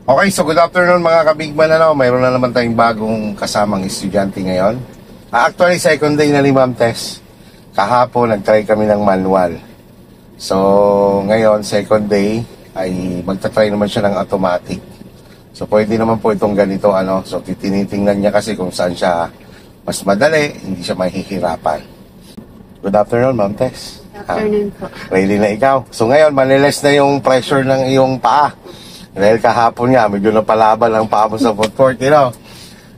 Okay, so good afternoon mga kabigman. Mayroon na naman tayong bagong kasamang estudyante ngayon. Actually, second day na ni Ma'am Tess. Kahapon, nag-try kami ng manual. So, ngayon, second day, ay magta-try naman siya ng automatic. So, pwede naman po itong ganito, So, tinitingnan niya kasi kung saan siya mas madali, hindi siya mahihirapan. Good afternoon, Ma'am Tess. Good afternoon po. Ready na ikaw. So, ngayon, maniles na yung pressure ng iyong paa. Dahil kahapon nga, medyo napalaban ang paa mo sa footwork,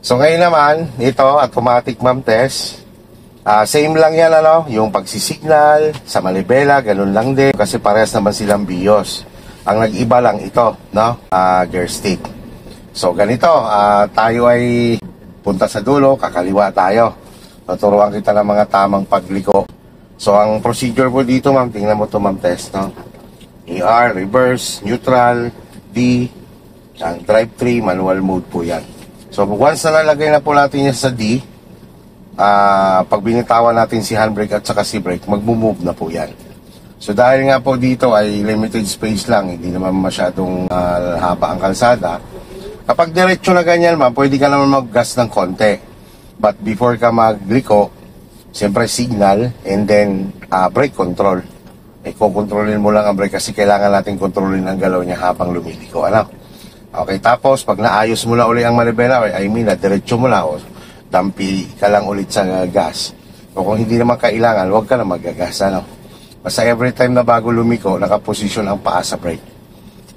So ngayon naman, ito, automatic Ma'am Tess. Same lang yan, yung pagsisignal, sa malibela, ganun lang din. Kasi parehas naman silang BIOS. Ang nag-iba lang ito, gear stick. So ganito, tayo ay punta sa dulo, kakaliwa tayo. Tuturuan kita ng mga tamang pagliko. So ang procedure po dito, ma'am, tingnan mo to Ma'am Tess, ER, reverse, neutral, D, ang drive 3, manual mode po yan. So once na nalagay na po natin yan sa D, pag binitawan natin si handbrake at saka si brake, mag-move na po yan. So dahil nga po dito ay limited space lang, hindi naman masyadong haba ang kalsada, kapag diretso na ganyan ma'am, pwede ka naman mag-gas ng konti. But before ka magliko, siyempre signal and then brake control. Kukontrolin mo lang ang brake kasi kailangan natin kontrolin ang galaw niya habang lumiliko. Okay, tapos pag naayos mo na uli ang manibela, diretso mo na, dampi ka lang ulit sa gas. O kung hindi naman kailangan, huwag ka na magagas. Basta every time na bago lumiko, nakaposisyon ang paa sa brake.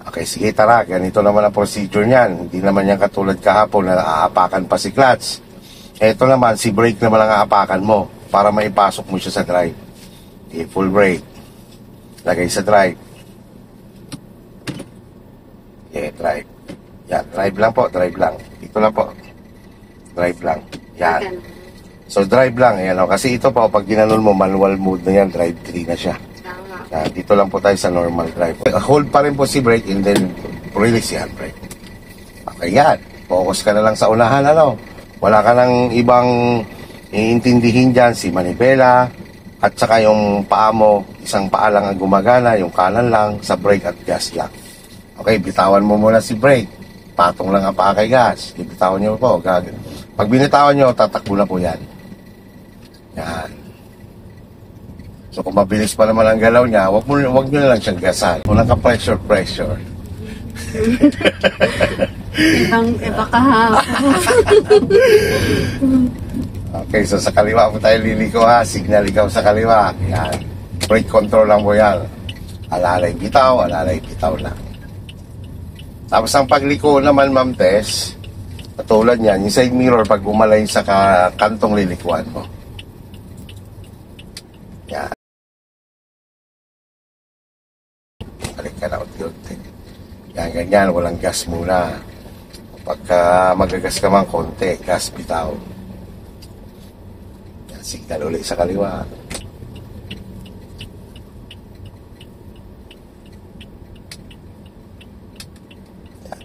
Okay, sige tara, ganito naman ang procedure niyan. Hindi naman yan katulad kahapon na aapakan pa si clutch. Ito naman, si brake naman ang aapakan mo para maipasok mo siya sa drive. Okay, full brake. Lagay sa drive. Drive. Yan, drive lang po, drive lang. Ito lang po. Drive lang. Yan. So, drive lang. Ayan, kasi ito po, pag ginanon mo, manual mode na yan, drive 3 na siya. Yan, dito lang po tayo sa normal drive. Hold pa rin po si brake and then release si handbrake. Okay, yan. Focus ka na lang sa unahan, Wala ka nang ibang iintindihin dyan, si manibela, at saka yung paa mo, isang paa lang ang gumagana, yung kanan lang, sa brake at gas lang. Okay, bitawan mo muna si brake. Patong lang ang paa kay gas. Bitawan nyo po. Pag binitawan nyo, tatakbo na po yan. Yan. So kung mabilis pa naman ang galaw niya, wag nyo na lang siyang gasan. Kung naka-pressure. Iba kahapon. Okay, so sa kaliwa po tayo liliko ha. Signal ikaw sa kaliwa. Yan. Brake control lang po yan. Alalay bitaw lang. Tapos ang pagliko naman, Ma'am Tess, katulad niyan, yung side mirror pag umalay sa kantong lilikuan mo. Yan. Balik ka na unti-unti. Yan, ganyan. Walang gas muna. Pagka magagas ka man konti, gas bitaw. Signal ulit sa kaliwa.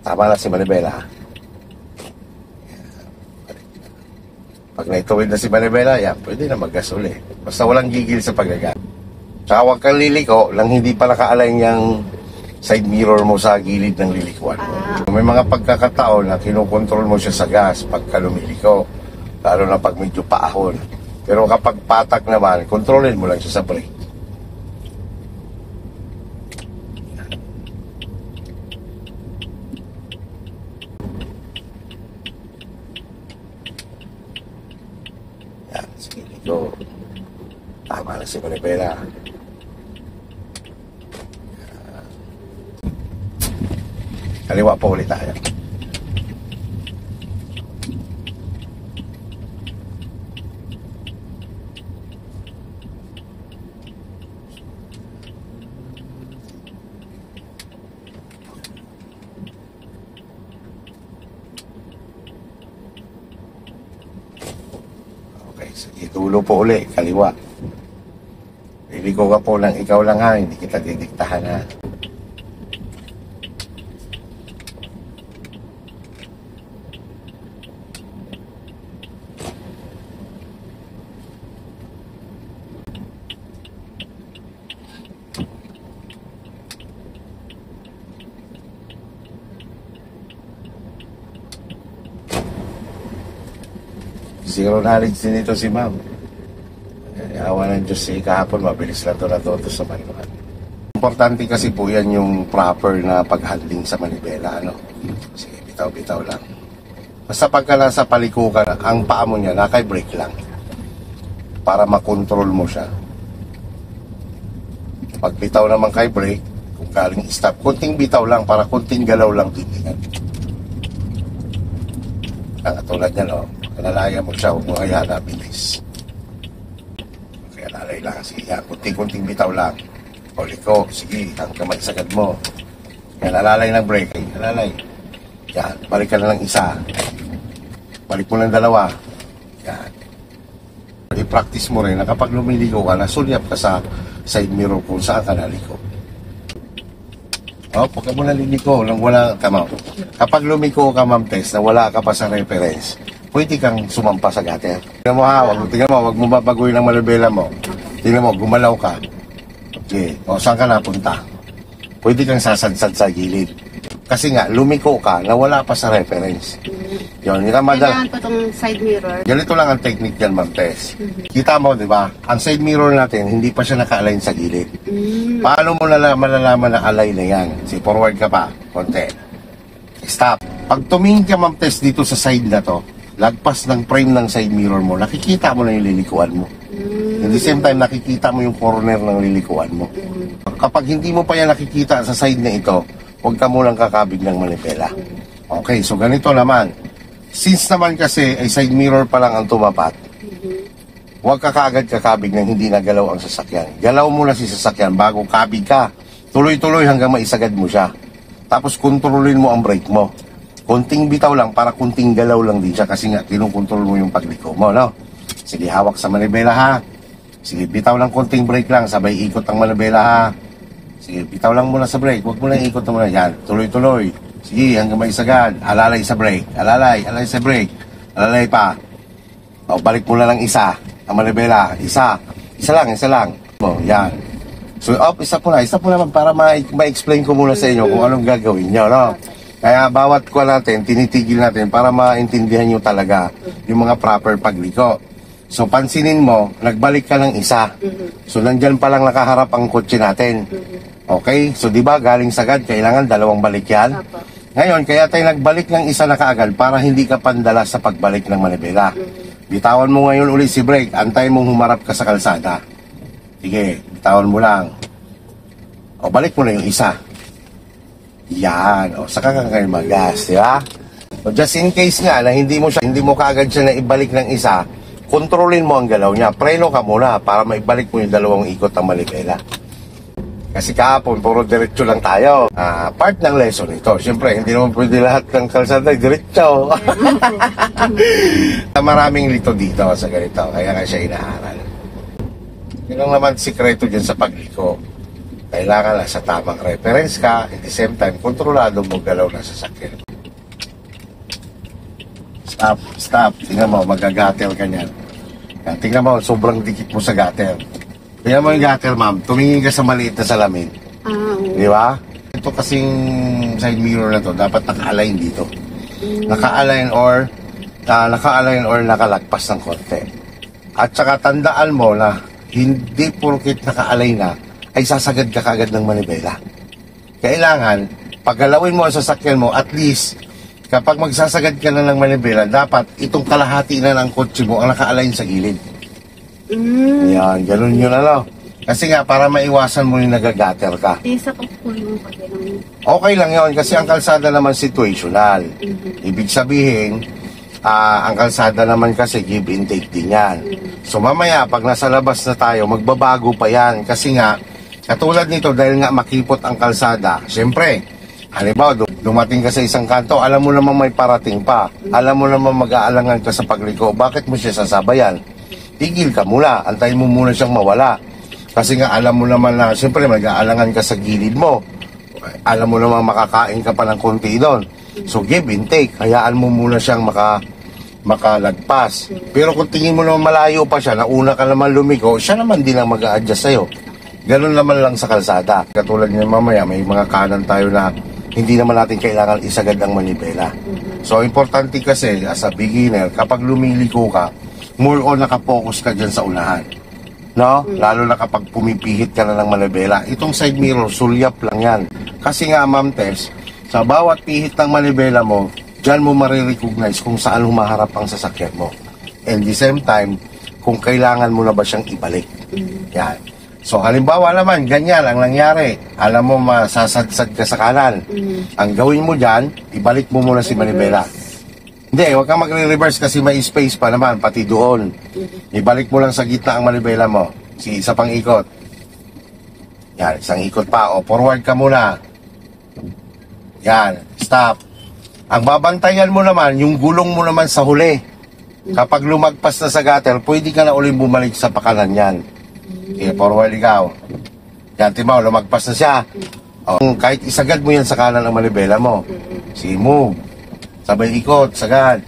Tama na si manibela. Pag naituwid na si manibela, pwede na mag-gas ulit. Basta walang gigil sa paggagas. Tsaka huwag kang liliko lang hindi pa naka-align yung side mirror mo sa gilid ng lilikuan mo. May mga pagkakataon na kinukontrol mo siya sa gas pagka lumiliko. Lalo na pag medyo paahon. Pero kapag patak naman, kontrolin mo lang siya sa brake. Yan, sige, dito. Tama na si manibela. Kaliwa po ulit tayo. Sige, dulo po uli, kaliwa. Liliko ka po lang, ikaw lang ha, hindi kita didiktahan ha. zero knowledge din ito si ma'am. Awa ng Diyos kahapon, mabilis lang ito natuto sa manual. Importante kasi po yan yung proper na pag-handling sa manibela, ano? Sige, bitaw-bitaw lang. Basta pagka nasa paliko ka, ang paa mo niya, naka-brake lang. Para makontrol mo siya. Pag bitaw naman kay brake, kung galing stop, kunting bitaw lang, para kunting galaw lang titingnan. Tulad niya, no? Nalaya mo siya, huwag mo hayaan na bilis. Kaya lalay lang, sige, yan, kunting-kunting bitaw lang. O liko, sige, ang kamay sagad mo. Yan, alalay ng brake. Alalay. Yan, balik ka na ng isa. Balik mo ng dalawa. Yan. I-practice mo rin na kapag lumiligo ka, nasulyap ka sa side mirror kung saan ka naliko. O, pagka mo naliliko, nang wala ka, ma'am. Kapag lumiko ka, ma'am Tess, na wala ka pa sa reference, pwede kang sumampa sa gutter. Tingnan mo ha, wag mo babaguhin ang malibela mo. Tingnan mo, gumalaw ka. Okay. O, saan ka napunta? Pwede kang sasadsad sa gilid. Kasi nga, lumiko ka na wala pa sa reference. Yun, Kailangan ko tong side mirror. ganito lang ang technique yan, Ma'am Tess. Kita mo, di ba? Ang side mirror natin, hindi pa siya naka-align sa gilid. Paano mo malalaman na align na yan? Si forward ka pa, konti. Stop. Pag tumingin ka, Ma'am Tess, dito sa side na to, lagpas ng frame ng side mirror mo, nakikita mo na yung lilikuan mo. At the same time, nakikita mo yung corner ng lilikuan mo. Kapag hindi mo pa yan nakikita sa side na ito, huwag ka munang kakabig ng manipela. Okay, so ganito naman. Since naman kasi ay side mirror pa lang ang tumapat, huwag ka kaagad kakabig ng hindi nagalaw ang sasakyan. Galaw mo na si sasakyan bago kabig ka. Tuloy-tuloy hanggang maisagad mo siya. Tapos kontrolin mo ang brake mo. Kunting bitaw lang para kunting galaw lang din siya kasi nga kinukontrol mo yung pagliko mo, no? Sige, hawak sa manibela ha. Sige, bitaw lang konting brake lang, sabay ikot ang manibela ha. Sige, bitaw lang muna sa brake, huwag mo lang ikot na muna. Yan, tuloy-tuloy. Sige, hanggang may sagad. Alalay sa brake. Alalay sa brake. Alalay pa. O, balik mo na lang isa. Ang manibela, isa. Isa lang. O, yan. So, isa po naman para ma-explain ko muna sa inyo kung anong gagawin nyo, no? Kaya bawat ko natin, tinitigil natin para maintindihan nyo talaga yung mga proper pagliko. So, pansinin mo, nagbalik ka ng isa. So, nandyan pa lang nakaharap ang kotse natin. Okay? So, di ba, galing sagad, kailangan dalawang balik yan. Ngayon, kaya tayo nagbalik ng isa na kaagad para hindi ka pandala sa pagbalik ng manibela. Bitawan mo ngayon ulit si brake, antayin mong humarap ka sa kalsada. Sige, bitawan mo lang. O, balik mo na yung isa. Yan. O, saka ka kayo mag-gas, di ba? So, just in case nga na hindi mo kaagad siya na ibalik ng isa, kontrolin mo ang galaw niya. Preno ka muna para maibalik mo yung dalawang ikot ng manibela. Kasi kahapon, puro diretso lang tayo. Part ng lesson ito. Siyempre, hindi naman pwede lahat ng kalsada diretso. Maraming lito dito sa ganito. Kaya nga siya inaaral. Yun lang naman sikreto dyan sa pagliko. Kailangan sa tamang reference ka. At the same time, kontrolado mo galaw ng sasakyan. Stop. Tingnan mo, magagatel ka niyan. Tingnan mo, sobrang dikit mo sa gutter. Tingnan mo yung gutter, ma'am. Tumingin ka sa maliit na salamin. Di ba? Ito kasing side mirror na to, dapat naka-align dito. Naka-align or nakalagpas ng konti. At saka tandaan mo na hindi porkit naka-align na, ay sasagad ka kagad ng manibela. Kailangan, paggalawin mo ang sasakyan mo, at least, kapag magsasagad ka na ng manibela, dapat itong kalahati na ng kotse mo ang naka-align sa gilid. Yan, ganun yun Kasi nga, para maiwasan mo yung nagagater ka. Isa ko po yung pagkalang. Okay lang yun, kasi ang kalsada naman situational. Ibig sabihin, ang kalsada naman kasi give and take din yan. So mamaya, pag nasa labas na tayo, magbabago pa yan. Kasi nga, katulad nito, dahil nga makipot ang kalsada, syempre, halimbawa, dumating ka sa isang kanto, alam mo naman may parating pa. Alam mo naman mag-aalangan ka sa pagliko. Bakit mo siya sasabayan? Tigil ka muna. Antayin mo muna siyang mawala. Kasi nga alam mo naman na, siyempre mag-aalangan ka sa gilid mo. Alam mo naman makakain ka pa ng konti doon. So give and take. Hayaan mo muna siyang makalagpas. Pero kung tingin mo naman malayo pa siya, nauna ka naman lumiko, siya naman din ang mag-a-adjust sa'yo. Ganun naman lang sa kalsada. Katulad niya mamaya, may mga kanan tayo na hindi naman natin kailangan isagad ang manibela. So, importante kasi, as a beginner, kapag lumiliko ka, more on nakapokus ka dyan sa unahan. No? Lalo na kapag pumipihit ka na ng manibela. Itong side mirror, sulyap lang yan. Kasi nga, Ma'am Tess, sa bawat pihit ng manibela mo, dyan mo marirecognize kung saan humaharap ang sasakyan mo. And the same time, kung kailangan mo na ba siyang ibalik. Yan. So, halimbawa naman, ganyan ang nangyari. Alam mo, masasadsad ka sa kanan. Ang gawin mo dyan, ibalik mo muna si manibela. Hindi, huwag kang magre-reverse kasi may space pa naman, pati doon. Ibalik mo lang sa gitna ang manibela mo. Sige, isa pang ikot. Yan, isang ikot pa. O, forward ka muna. Yan, stop. Ang babantayan mo naman, yung gulong mo naman sa huli. Kapag lumagpas na sa gutter, pwede ka na ulit bumalik sa pakanan yan. Okay, forward ikaw. Yan, timaw, lumagpas na siya. O, kahit isagad mo yan sa kanan ng manibela mo. Sige, move. Sabay ikot, sagad.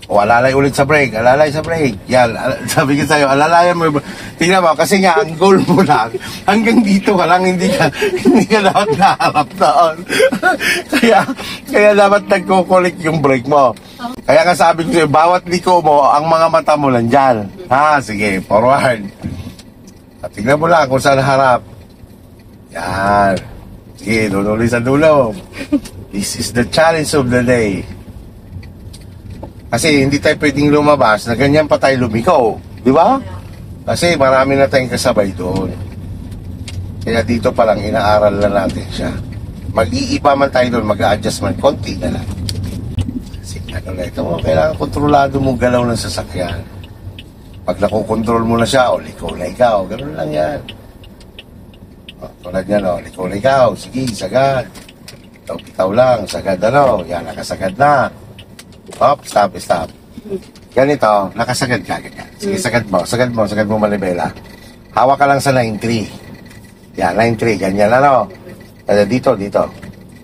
O, alalay ulit sa brake. Alalay sa brake. Yan, sabi ko sa'yo, alalayan mo. Tingnan mo, kasi nga, ang goal mo lang, hanggang dito ka lang, hindi ka dapat naharap doon. kaya dapat nagkukulik yung brake mo. Kaya nga sabi ko sa'yo, bawat liko mo, ang mga mata mo lang dyan. Ha, sige, forward. At tingnan mo lang kung saan harap. Yan. Sige, dulo sa dulo. This is the challenge of the day. Kasi hindi tayo pwedeng lumabas na ganyan pa tayo lumiko. Di ba? Kasi marami na tayong kasabay doon. Kaya dito pa lang inaaral na natin siya. Mag-iiba man tayo doon, mag-a-adjust man, konti na lang. Kasi ano na ito, kailangan kontrolado mo galaw ng sasakyan. Pag nakokontrol mo na siya, o liko na ikaw, ganoon lang yan. O, tulad yan, o, liko na ikaw, sige, sagad. Bitaw lang, sagad ano, yan, nakasagad na. Hop, stop. Ganito, nakasagad ka, ganyan. Sige, sagad mo manibela. Hawak ka lang sa 9-3. Yan, 9-3, ganyan ano. Dito.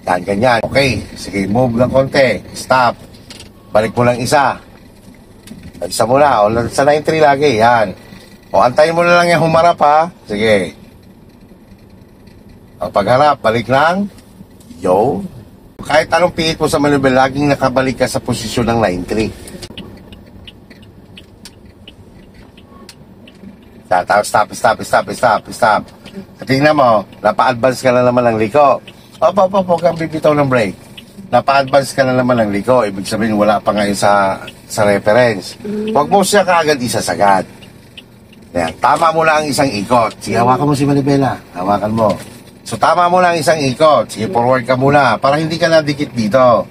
Yan, ganyan. Okay, sige, move ng konti. Stop. Balik mo lang isa. Isa mo na, o sa 9-3 lagi, yan. O, antayin mo na lang yung humarap ha. Sige. O, pagharap, balik lang. Yo. Kahit anong pihit mo sa manibela, laging nakabalik ka sa posisyon ng 9-3. Stop. Tingnan mo, napa-advance ka na naman ng liko. Huwag kang bibitaw ng brake. Napa-advance ka na naman ng liko. Ibig sabihin, wala pa ngayon sa reference. Huwag mo siya kaagad isasagad. Yan, tama mo lang ang isang ikot. Sige, hawakan mo si manibela. Hawakan mo. So, tama mo lang isang ikot. Sige, forward ka muna para hindi ka nadikit dito.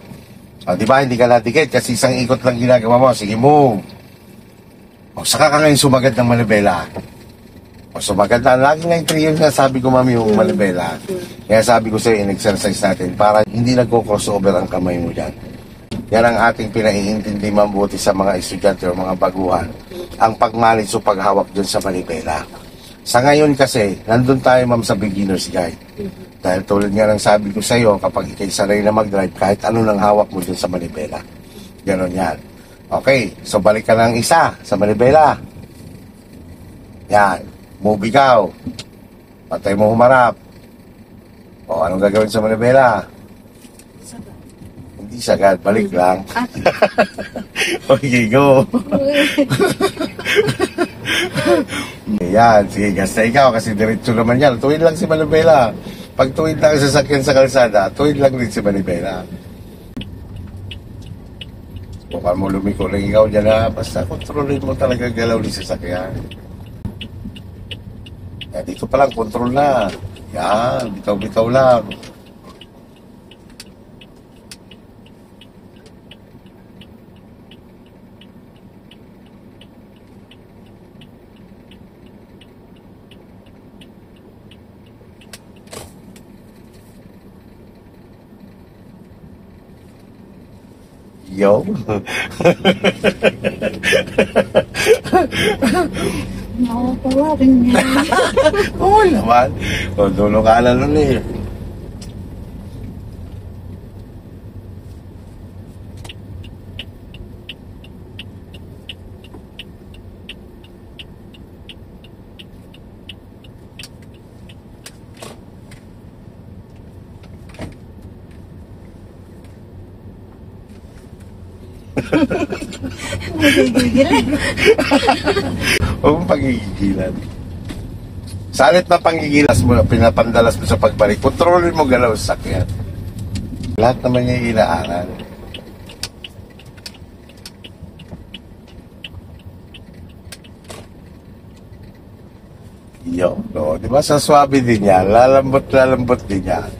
O, di ba? Hindi ka nadikit kasi isang ikot lang ginagawa mo. Sige, move. O, saka ka ngayon sumagad ng manibela. O, sumagad na. Lagi nga yung 3 years na sabi ko, mami, yung manibela. Kaya sabi ko sa'yo, in-exercise natin para hindi nagko-crossover ang kamay mo dyan. Yan ang ating pinaiintindi mabuti sa mga estudyante o mga baguhan. Ang pag-manage o paghawak dyan sa manibela. Sa ngayon kasi, nandun tayo ma'am sa beginner's guide. Dahil tulad nga ng sabi ko sa iyo, kapag ikay sanay na mag-drive, kahit ano nang hawak mo dun sa manibela. Ganon yan. Okay, so balik ka ng isa sa manibela. Yan, move ikaw. Patay mo humarap. O, anong gagawin sa manibela? Hindi sagad, balik lang. Okay, go. Yan, sige, gas na ikaw kasi diretso naman yan. Tuwid lang si manibela. Pag tuwid lang ang sasakyan sa kalsada, tuwid lang din si manibela. Kung mo lumiko lang ikaw dyan na, basta kontrolin mo talaga galaw ni sasakyan. Yan, dito pa lang, kontrol na. Yan, bitaw-bitaw lang. Yo. Nakakatawa rin yan. Oo naman. O, dulo ka na nun eh. Nagigigil. Huwag mong pagigilan. Salit na pangigilas mo, pinapandalas mo sa pagbalik, kontrolin mo galaw sa sakyan. Lahat naman niya inaaral. Yo, no, di ba sa swabe din yan, lalambot din yan.